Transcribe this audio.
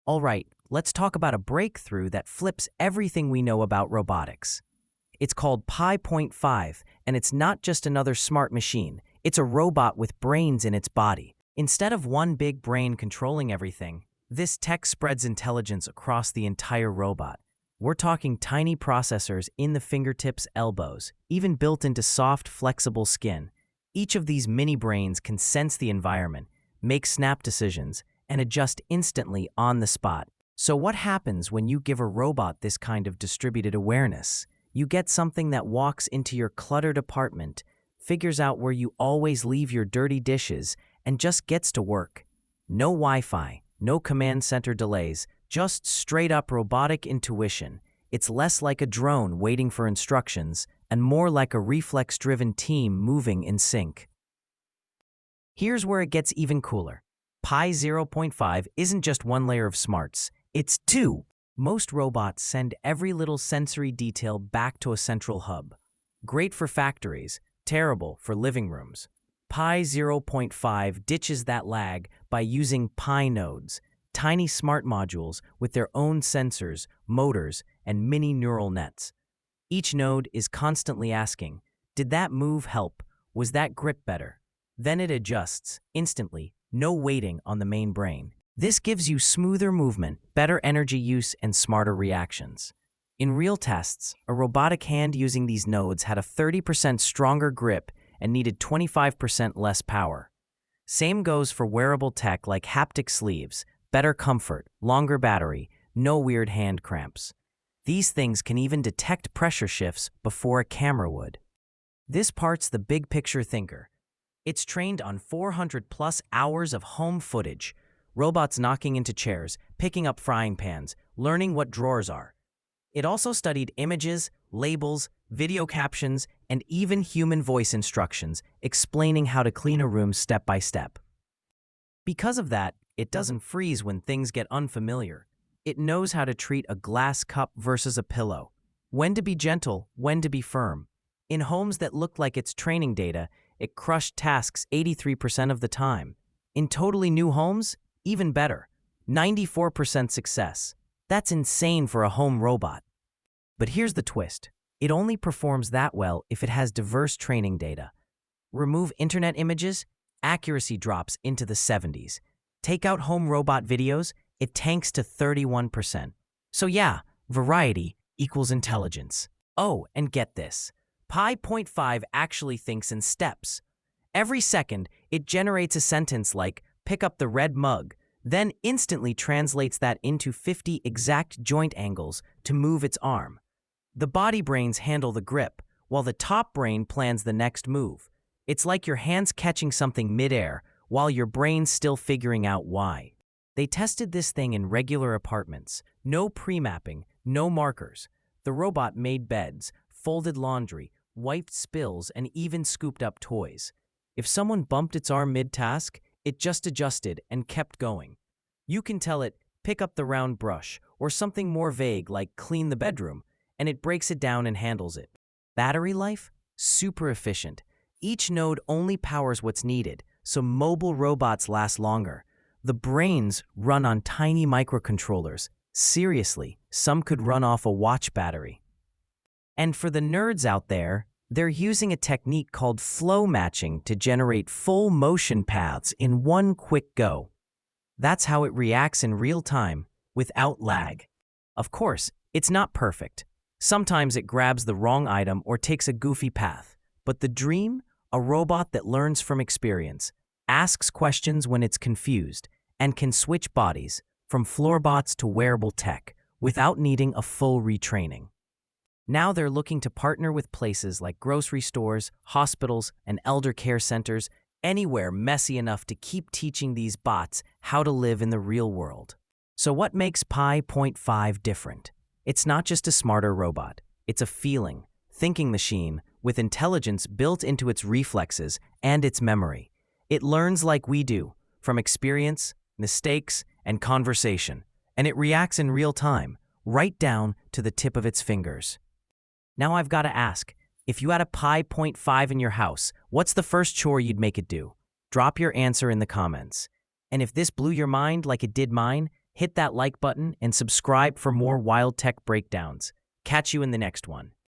All right, let's talk about a breakthrough that flips everything we know about robotics. It's called Pi.5, and it's not just another smart machine. It's a robot with brains in its body. Instead of one big brain controlling everything, this tech spreads intelligence across the entire robot. We're talking tiny processors in the fingertips, elbows, even built into soft, flexible skin. Each of these mini brains can sense the environment, make snap decisions, and adjust instantly on the spot. So what happens when you give a robot this kind of distributed awareness? You get something that walks into your cluttered apartment, figures out where you always leave your dirty dishes, and just gets to work. No Wi-Fi, no command center delays, just straight-up robotic intuition. It's less like a drone waiting for instructions and more like a reflex-driven team moving in sync. Here's where it gets even cooler. Pi 0.5 isn't just one layer of smarts, it's two. Most robots send every little sensory detail back to a central hub. Great for factories, terrible for living rooms. Pi 0.5 ditches that lag by using Pi nodes, tiny smart modules with their own sensors, motors, and mini neural nets. Each node is constantly asking, did that move help? Was that grip better? Then it adjusts, instantly, no waiting on the main brain. This gives you smoother movement, better energy use, and smarter reactions. In real tests, a robotic hand using these nodes had a 30% stronger grip and needed 25% less power. Same goes for wearable tech like haptic sleeves, better comfort, longer battery, no weird hand cramps. These things can even detect pressure shifts before a camera would. This part's the big picture thinker. It's trained on 400+ hours of home footage, robots knocking into chairs, picking up frying pans, learning what drawers are. It also studied images, labels, video captions, and even human voice instructions, explaining how to clean a room step by step. Because of that, it doesn't freeze when things get unfamiliar. It knows how to treat a glass cup versus a pillow, when to be gentle, when to be firm. In homes that looked like its training data, it crushed tasks 83% of the time. In totally new homes, even better, 94% success. That's insane for a home robot. But here's the twist. It only performs that well if it has diverse training data. Remove internet images, accuracy drops into the 70s. Take out home robot videos, it tanks to 31%. So yeah, variety equals intelligence. Oh, and get this. Pi.5 actually thinks in steps. Every second, it generates a sentence like, pick up the red mug, then instantly translates that into 50 exact joint angles to move its arm. The body brains handle the grip, while the top brain plans the next move. It's like your hands catching something midair, while your brain's still figuring out why. They tested this thing in regular apartments. No pre-mapping, no markers. The robot made beds, folded laundry, wiped spills, and even scooped up toys. If someone bumped its arm mid-task, it just adjusted and kept going. You can tell it, pick up the round brush, or something more vague like clean the bedroom, and it breaks it down and handles it. Battery life? Super efficient. Each node only powers what's needed, so mobile robots last longer. The brains run on tiny microcontrollers. Seriously, some could run off a watch battery. And for the nerds out there, they're using a technique called flow matching to generate full motion paths in one quick go. That's how it reacts in real time, without lag. Of course, it's not perfect. Sometimes it grabs the wrong item or takes a goofy path. But the dream? A robot that learns from experience, asks questions when it's confused, and can switch bodies, from floorbots to wearable tech, without needing a full retraining. Now they're looking to partner with places like grocery stores, hospitals, and elder care centers, anywhere messy enough to keep teaching these bots how to live in the real world. So what makes Pi.5 different? It's not just a smarter robot. It's a feeling, thinking machine with intelligence built into its reflexes and its memory. It learns like we do, from experience, mistakes, and conversation, and it reacts in real time, right down to the tip of its fingers. Now I've got to ask, if you had a Pi.5 in your house, what's the first chore you'd make it do? Drop your answer in the comments. And if this blew your mind like it did mine, hit that like button and subscribe for more wild tech breakdowns. Catch you in the next one.